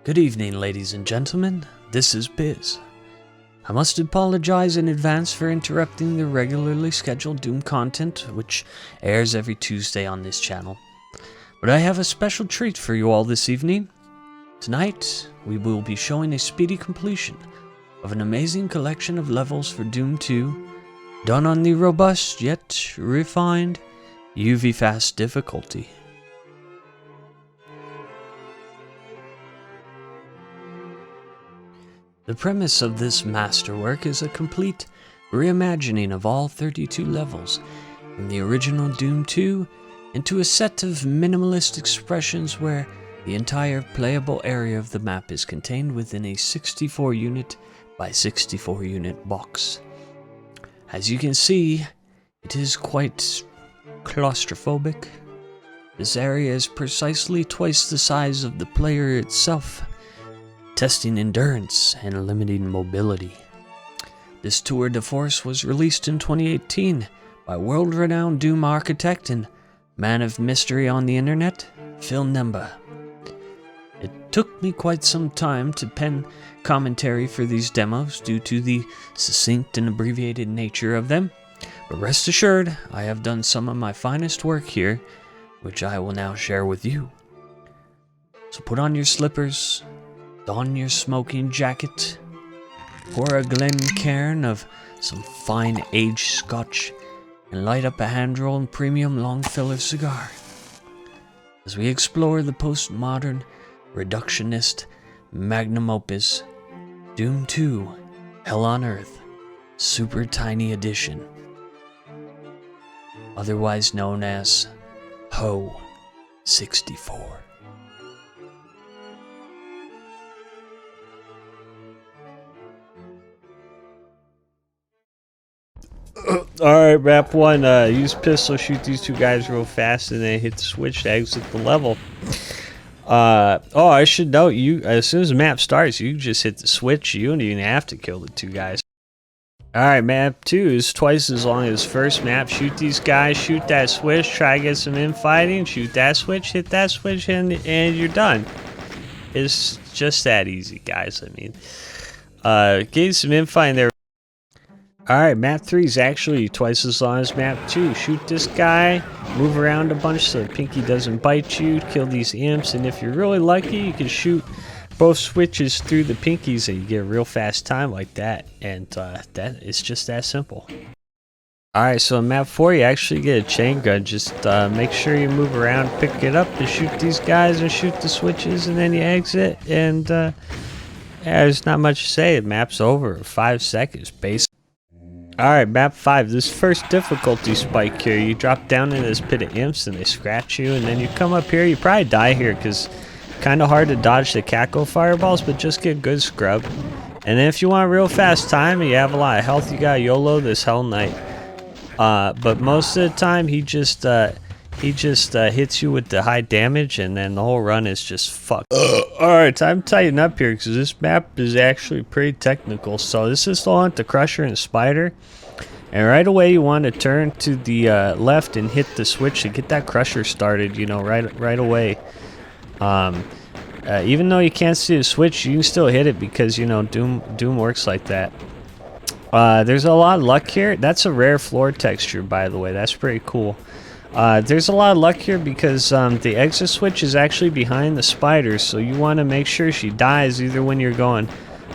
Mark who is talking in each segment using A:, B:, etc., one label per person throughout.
A: Good evening, ladies and gentlemen. This is Biz. I must apologize in advance for interrupting the regularly scheduled Doom content, which airs every Tuesday on this channel. But I have a special treat for you all this evening. Tonight, we will be showing a speedy completion of an amazing collection of levels for Doom 2, done on the robust yet refined UV Fast difficulty. The premise of this masterwork is a complete reimagining of all 32 levels from the original Doom 2 into a set of minimalist expressions where the entire playable area of the map is contained within a 64 unit by 64 unit box. As you can see, it is quite claustrophobic. This area is precisely twice the size of the player itself, testing endurance and limiting mobility. This tour de force was released in 2018 by world-renowned Doom architect and man of mystery on the internet, Phil Nemba. It took me quite some time to pen commentary for these demos due to the succinct and abbreviated nature of them, but rest assured, I have done some of my finest work here, which I will now share with you. So put on your slippers, don your smoking jacket, pour a Glencairn of some fine aged scotch, and light up a hand-rolled premium long filler cigar as we explore the postmodern, reductionist magnum opus, Doom 2, Hell on Earth, Super Tiny Edition, otherwise known as HOE64. Alright, map 1, use pistol, shoot these two guys real fast, and then hit the switch to exit the level. Oh, I should note, you as soon as the map starts, you just hit the switch, you don't even have to kill the two guys. Alright, map 2 is twice as long as first map. Shoot these guys, shoot that switch, try to get some infighting, shoot that switch, hit that switch, and you're done. It's just that easy, guys. I mean, getting some infighting there. Alright, map 3 is actually twice as long as map 2. Shoot this guy, move around a bunch so Pinky doesn't bite you, kill these imps, and if you're really lucky, you can shoot both switches through the pinkies and you get a real fast time like that. And that is just that simple. Alright, so in map 4, you actually get a chain gun. Just make sure you move around, pick it up, and shoot these guys and shoot the switches, and then you exit. And yeah, there's not much to say. The map's over in 5 seconds, basically. Alright, map 5, this first difficulty spike here, you drop down in this pit of imps and they scratch you, and then you come up here, you probably die here because kind of hard to dodge the cackle fireballs, but just get good scrub. And then if you want a real fast time and you have a lot of health, you got YOLO this Hell Knight. But most of the time he just hits you with the high damage, and then the whole run is just fucked. Alright, time to tighten up here because this map is actually pretty technical. So this is the Hunt the Crusher and Spider. And right away you want to turn to the left and hit the switch to get that Crusher started, you know, right away. Even though you can't see the switch, you can still hit it because, you know, Doom works like that. There's a lot of luck here. That's a rare floor texture, by the way. That's pretty cool. There's a lot of luck here because the exit switch is actually behind the spider, so you want to make sure she dies either when you're going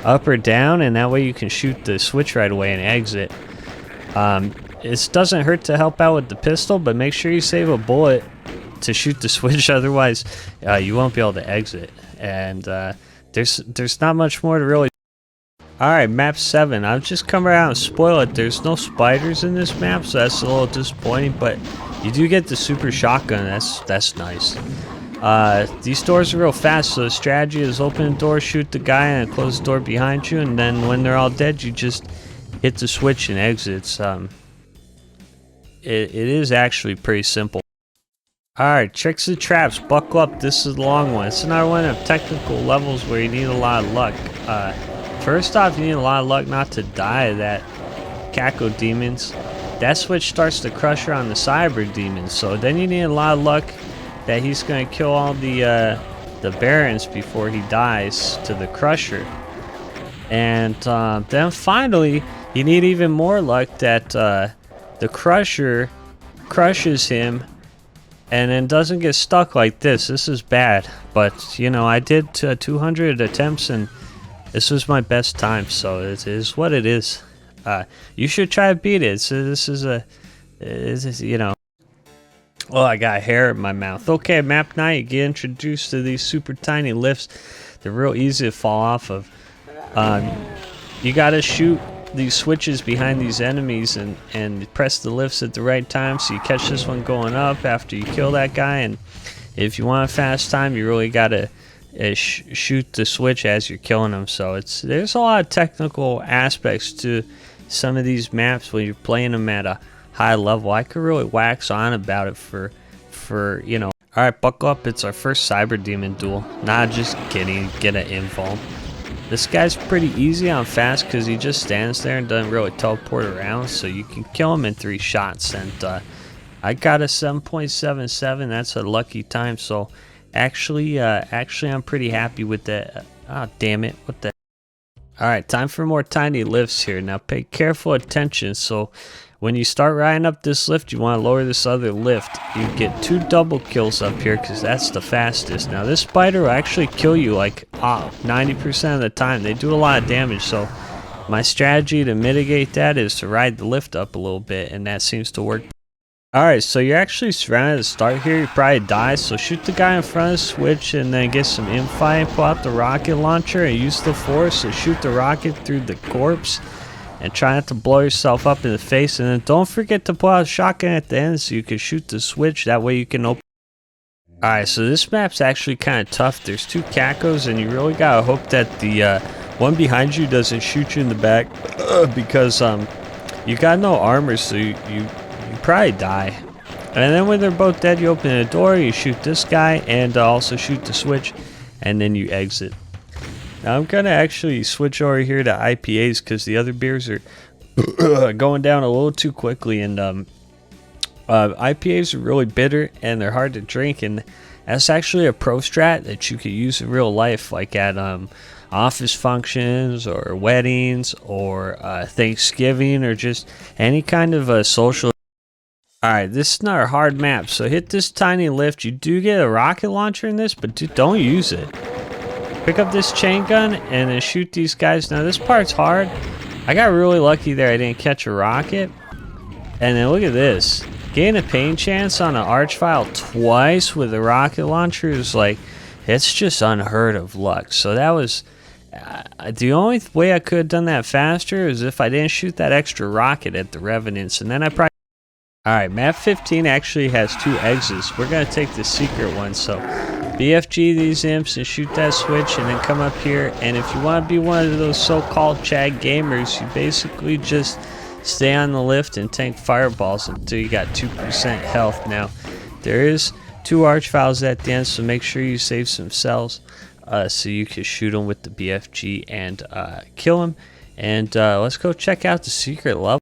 A: up or down, and that way you can shoot the switch right away and exit. It doesn't hurt to help out with the pistol, but make sure you save a bullet to shoot the switch, otherwise you won't be able to exit. And there's not much more to really. Alright, map 7. I'll just come around and spoil it. There's no spiders in this map, so that's a little disappointing, but you do get the super shotgun. That's nice. These doors are real fast, so the strategy is open the door, shoot the guy, and close the door behind you, and then when they're all dead, you just hit the switch and exit. It is actually pretty simple. Alright, tricks and traps, buckle up. This is the long one. It's another one of technical levels where you need a lot of luck. First off, you need a lot of luck not to die to that Caco demons. That switch starts the Crusher on the Cyber demons, so then you need a lot of luck that he's going to kill all the the barons before he dies to the crusher. And then finally, you need even more luck that the crusher crushes him and then doesn't get stuck like this. This is bad, but you know, I did 200 attempts and this was my best time, so it is what it is. You should try to beat it. So this is you know. Oh, I got hair in my mouth. Okay, map 9, you get introduced to these super tiny lifts. They're real easy to fall off of. You gotta shoot these switches behind these enemies and press the lifts at the right time, so you catch this one going up after you kill that guy. And if you want a fast time, you really gotta shoot the switch as you're killing them. So there's a lot of technical aspects to some of these maps when you're playing them at a high level. I could really wax on about it for you know. All right, buckle up. It's our first cyber demon duel. Nah, just kidding. Get an invuln. This guy's pretty easy on fast because he just stands there and doesn't really teleport around, so you can kill him in 3 shots. And I got a 7.77. That's a lucky time. So actually, I'm pretty happy with that. Oh, damn it! What the? All right, time for more tiny lifts here. Now pay careful attention. So when you start riding up this lift, you want to lower this other lift. You get 2 double kills up here because that's the fastest. Now this spider will actually kill you like 90% of the time. They do a lot of damage, so my strategy to mitigate that is to ride the lift up a little bit, and that seems to work. Alright, so you're actually surrounded at the start here. You probably die, so shoot the guy in front of the switch and then get some infight. Pull out the rocket launcher and use the force to shoot the rocket through the corpse. And try not to blow yourself up in the face. And then don't forget to pull out a shotgun at the end so you can shoot the switch. That way you can open. Alright, so this map's actually kind of tough. There's 2 cacos and you really gotta hope that the one behind you doesn't shoot you in the back. Because you got no armor, so you probably die. And then when they're both dead, you open the door, you shoot this guy, and also shoot the switch. And then you exit. Now I'm gonna actually switch over here to IPAs because the other beers are going down a little too quickly, and IPAs are really bitter and they're hard to drink, and that's actually a pro strat that you could use in real life, like at office functions or weddings or Thanksgiving or just any kind of social. Alright, this is not a hard map, so hit this tiny lift. You do get a rocket launcher in this, but don't use it. Pick up this chain gun and then shoot these guys. Now this part's hard. I got really lucky there. I didn't catch a rocket. And then look at this. Getting a pain chance on an archvile twice with a rocket launcher is like, it's just unheard of luck. So that was the only way I could have done that faster is if I didn't shoot that extra rocket at the revenants. And then I probably... Alright, map 15 actually has 2 exits. We're going to take the secret one. So BFG these imps and shoot that switch and then come up here. And if you want to be one of those so-called Chad gamers, you basically just stay on the lift and tank fireballs until you got 2% health. Now, there is 2 archviles at the end, so make sure you save some cells so you can shoot them with the BFG and kill them. And let's go check out the secret level.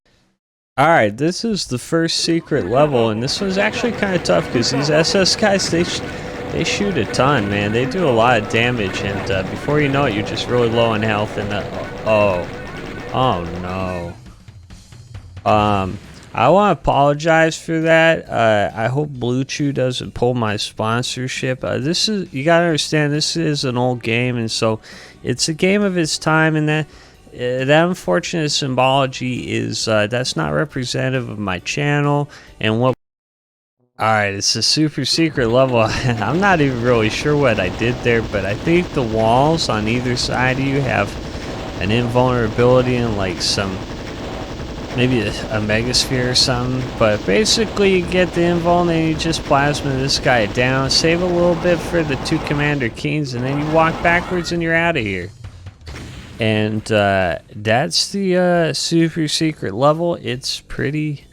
A: Alright, this is the first secret level, and this one's actually kind of tough because these SS guys, they shoot a ton, man. They do a lot of damage, and before you know it, you're just really low on health. And oh no. I want to apologize for that. I hope Blue Chew doesn't pull my sponsorship. This is, you gotta understand, this is an old game, and so it's a game of its time, and that unfortunate symbology is that's not representative of my channel and what. Alright, it's a super secret level. I'm not even really sure what I did there, but I think the walls on either side of you have an invulnerability and like some, maybe a megasphere or something. But basically you get the invuln and you just plasma this guy down, save a little bit for the 2 Commander Kings, and then you walk backwards and you're out of here. And that's the super secret level. It's pretty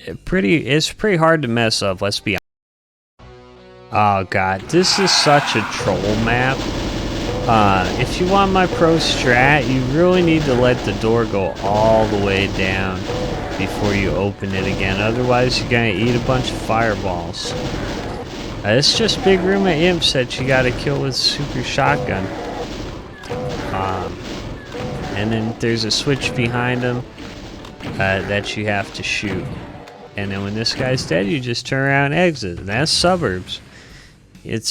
A: hard to mess up, let's be honest. Oh god, this is such a troll map. If you want my pro strat, you really need to let the door go all the way down before you open it again. Otherwise, you're gonna eat a bunch of fireballs. It's just big room of imps that you gotta kill with super shotgun. And then there's a switch behind them that you have to shoot. And then when this guy's dead, you just turn around and exit. And that's suburbs. It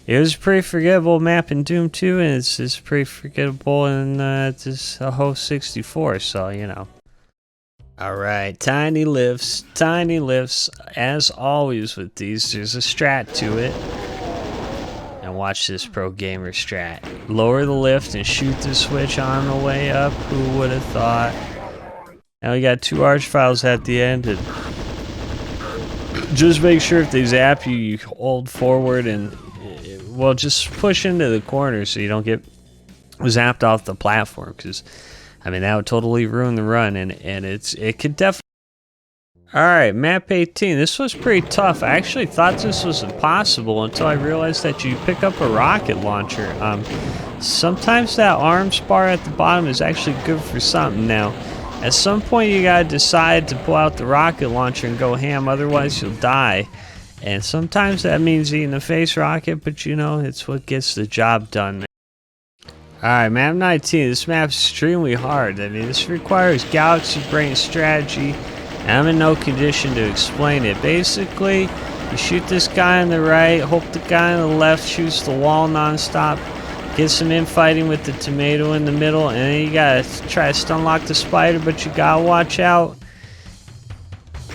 A: was a pretty forgettable map in Doom 2, and it's pretty forgettable in this HOE64, so you know. Alright, tiny lifts, as always with these, there's a strat to it. And watch this pro gamer strat. Lower the lift and shoot the switch on the way up, who would have thought? Now we got 2 arch files at the end, and just make sure if they zap you, you hold forward and, well, just push into the corner so you don't get zapped off the platform, because I mean, that would totally ruin the run, and it could definitely. Alright, map 18. This was pretty tough. I actually thought this was impossible until I realized that you pick up a rocket launcher. Sometimes that arms bar at the bottom is actually good for something. Now, at some point you gotta decide to pull out the rocket launcher and go ham, otherwise you'll die. And sometimes that means eating a face rocket, but you know, it's what gets the job done. Alright, map 19. This map's extremely hard. I mean, this requires galaxy brain strategy, and I'm in no condition to explain it. Basically, you shoot this guy on the right, hope the guy on the left shoots the wall non-stop, get some infighting with the tomato in the middle, and then you gotta try to stun lock the spider, but you gotta watch out.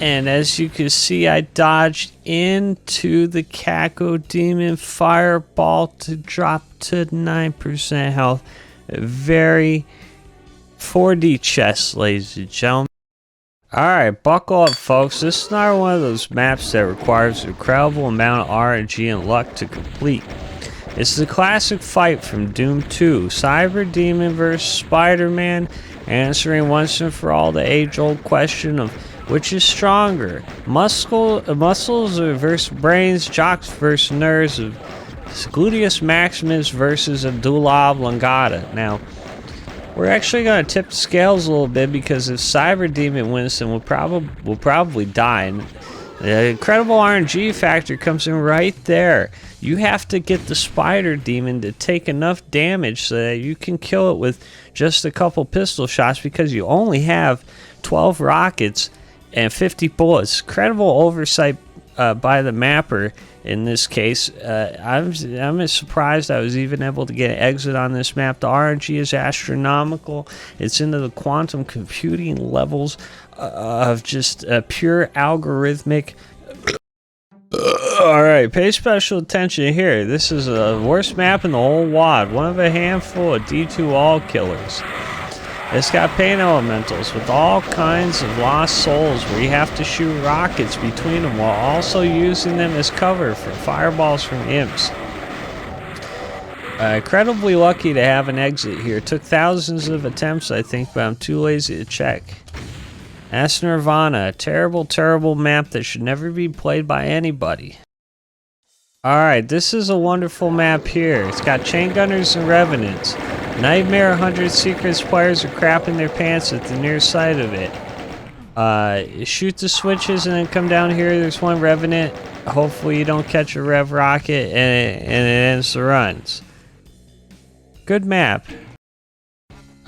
A: And as you can see, I dodged into the Caco Demon Fireball to drop to 9% health. A very 4D chess, ladies and gentlemen. Alright, buckle up, folks. This is not one of those maps that requires an incredible amount of RNG and luck to complete. It's the classic fight from Doom 2, Cyber Demon vs. Spider-Man, answering once and for all the age-old question of which is stronger, muscles versus brains, jocks versus nerves, Gluteus Maximus versus Abdullah Oblongata. Now, we're actually going to tip the scales a little bit, because if Cyber Demon wins, then we'll probably die. And the incredible RNG factor comes in right there. You have to get the Spider Demon to take enough damage so that you can kill it with just a couple pistol shots, because you only have 12 rockets and 50 bullets. Credible oversight by the mapper in this case. I'm surprised I was even able to get an exit on this map. The RNG is astronomical. It's into the quantum computing levels of just pure algorithmic. Alright, pay special attention here. This is the worst map in the whole WOD. One of a handful of D2 all killers. It's got pain elementals with all kinds of lost souls where you have to shoot rockets between them while also using them as cover for fireballs from imps. Incredibly lucky to have an exit here. Took thousands of attempts, I think, but I'm too lazy to check. That's Nirvana, a terrible, terrible map that should never be played by anybody. Alright, this is a wonderful map here. It's got chain gunners and revenants. Nightmare 100 Secrets players are crapping their pants at the near side of it. You shoot the switches and then come down here. There's one revenant. Hopefully you don't catch a rev rocket, and it ends the runs. Good map.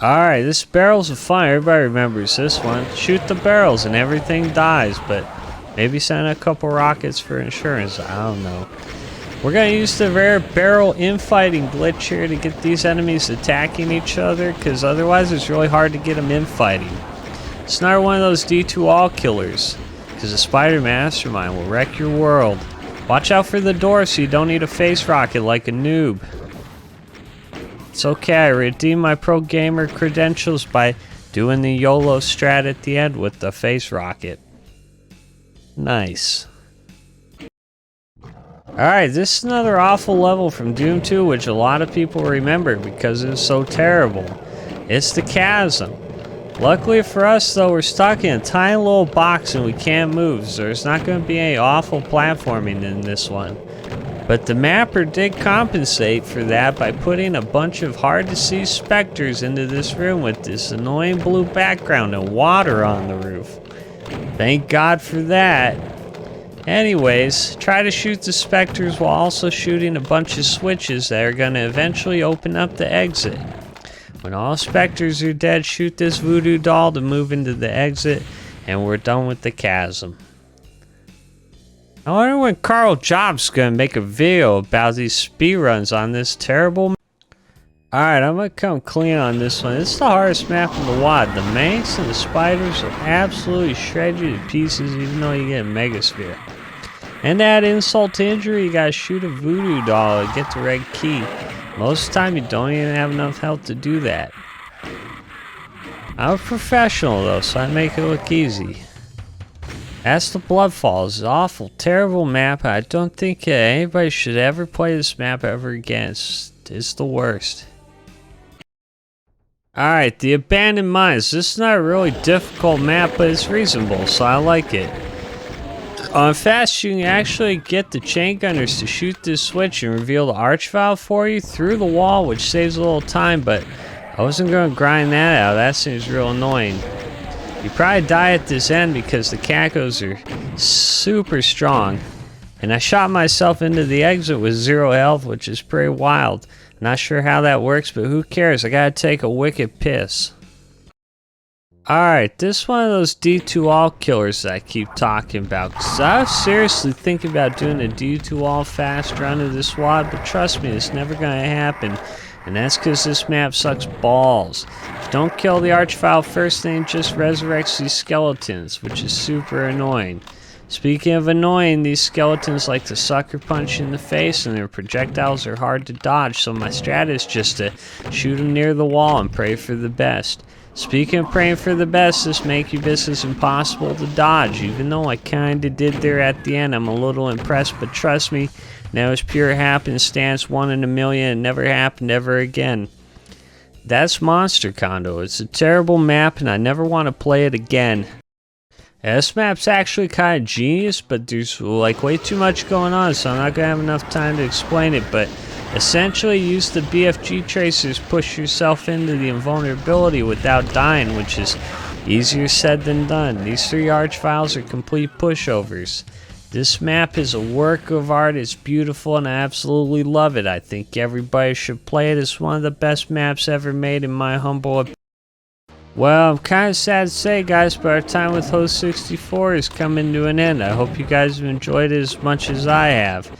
A: Alright, this barrels of fun. Everybody remembers this one. Shoot the barrels and everything dies, but maybe send a couple rockets for insurance. I don't know. We're going to use the rare barrel infighting glitch here to get these enemies attacking each other, because otherwise it's really hard to get them infighting. It's not one of those D2 all killers, because the Spider Mastermind will wreck your world. Watch out for the door so you don't need a face rocket like a noob. It's okay, I redeemed my pro gamer credentials by doing the YOLO strat at the end with the face rocket. Nice. Alright, this is another awful level from Doom 2, which a lot of people remember because it was so terrible. It's the chasm. Luckily for us, though, we're stuck in a tiny little box and we can't move, so there's not going to be any awful platforming in this one. But the mapper did compensate for that by putting a bunch of hard-to-see specters into this room with this annoying blue background and water on the roof. Thank God for that. Anyways, try to shoot the specters while also shooting a bunch of switches that are going to eventually open up the exit. When all specters are dead, shoot this voodoo doll to move into the exit, and we're done with the chasm. I wonder when Carl Jobs is going to make a video about these speedruns on this terrible. Alright, I'm going to come clean on this one. It's the hardest map in the WOD. The Manx and the spiders will absolutely shred you to pieces even though you get a Megasphere. And to add insult to injury, you gotta shoot a voodoo doll to get the red key. Most of the time you don't even have enough health to do that. I'm a professional though, so I make it look easy. That's the Bloodfall. It's an awful, terrible map. I don't think anybody should ever play this map ever again. It's the worst. Alright, the Abandoned Mines. This is not a really difficult map, but it's reasonable, so I like it. On fast, you can actually get the chain gunners to shoot this switch and reveal the arch valve for you through the wall, which saves a little time, but I wasn't going to grind that out. That seems real annoying. You probably die at this end because the cacos are super strong. And I shot myself into the exit with 0 health, which is pretty wild. Not sure how that works, but who cares? I gotta take a wicked piss. Alright, this is one of those D2 all killers that I keep talking about. Cause I was seriously thinking about doing a D2 all fast run of this WOD, but trust me, it's never gonna happen. And that's cause this map sucks balls. If you don't kill the archvile first, then it just resurrects these skeletons, which is super annoying. Speaking of annoying, these skeletons like to sucker punch you in the face and their projectiles are hard to dodge, so my strat is just to shoot them near the wall and pray for the best. Speaking of praying for the best, this Makubus is impossible to dodge, even though I kinda did there at the end. I'm a little impressed, but trust me, that was pure happenstance, 1 in a million, it never happened ever again. That's Monster Condo. It's a terrible map and I never want to play it again. This map's actually kind of genius, but there's like way too much going on, so I'm not going to have enough time to explain it, but essentially use the BFG tracers, push yourself into the invulnerability without dying, which is easier said than done. These 3 archviles are complete pushovers. This map is a work of art, it's beautiful, and I absolutely love it. I think everybody should play it. It's one of the best maps ever made in my humble opinion. Well, I'm kind of sad to say, guys, but our time with HOE64 is coming to an end. I hope you guys have enjoyed it as much as I have.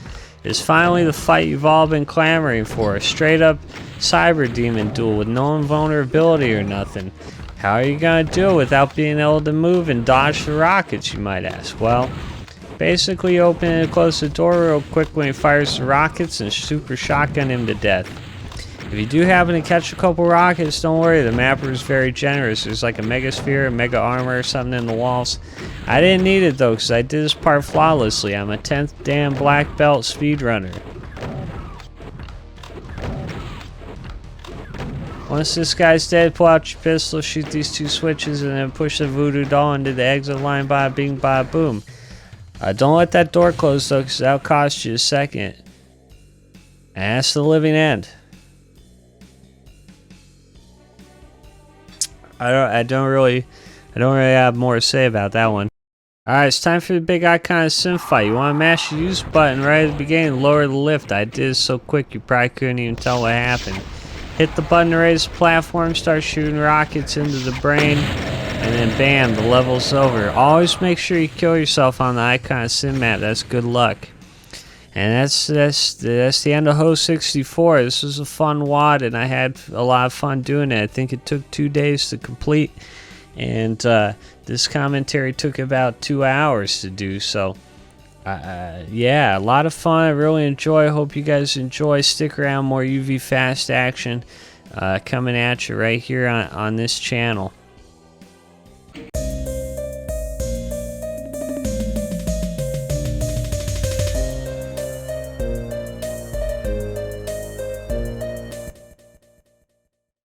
A: It's finally the fight you've all been clamoring for, a straight up cyber demon duel with no invulnerability or nothing. How are you gonna do it without being able to move and dodge the rockets, you might ask? Well, basically open and close the door real quick when he fires the rockets and super shotgun him to death. If you do happen to catch a couple rockets, don't worry, the mapper is very generous. There's like a Megasphere, a Mega Armor or something in the walls. I didn't need it though, because I did this part flawlessly. I'm a 10th damn black belt speedrunner. Once this guy's dead, pull out your pistol, shoot these 2 switches, and then push the voodoo doll into the exit line, bada bing, bada boom. Don't let that door close though, because that'll cost you a second. And that's the living end. I don't really have more to say about that one. Alright, it's time for the big icon of sim fight. You want to mash the use button right at the beginning and lower the lift. I did it so quick you probably couldn't even tell what happened. Hit the button to raise the platform, start shooting rockets into the brain, and then bam, the level's over. Always make sure you kill yourself on the icon of sim map. That's good luck. And that's the end of HOE64. This was a fun WOD, and I had a lot of fun doing it. I think it took 2 days to complete, and this commentary took about 2 hours to do. So, yeah, a lot of fun. I really enjoy. I hope you guys enjoy. Stick around, more UV fast action coming at you right here on this channel.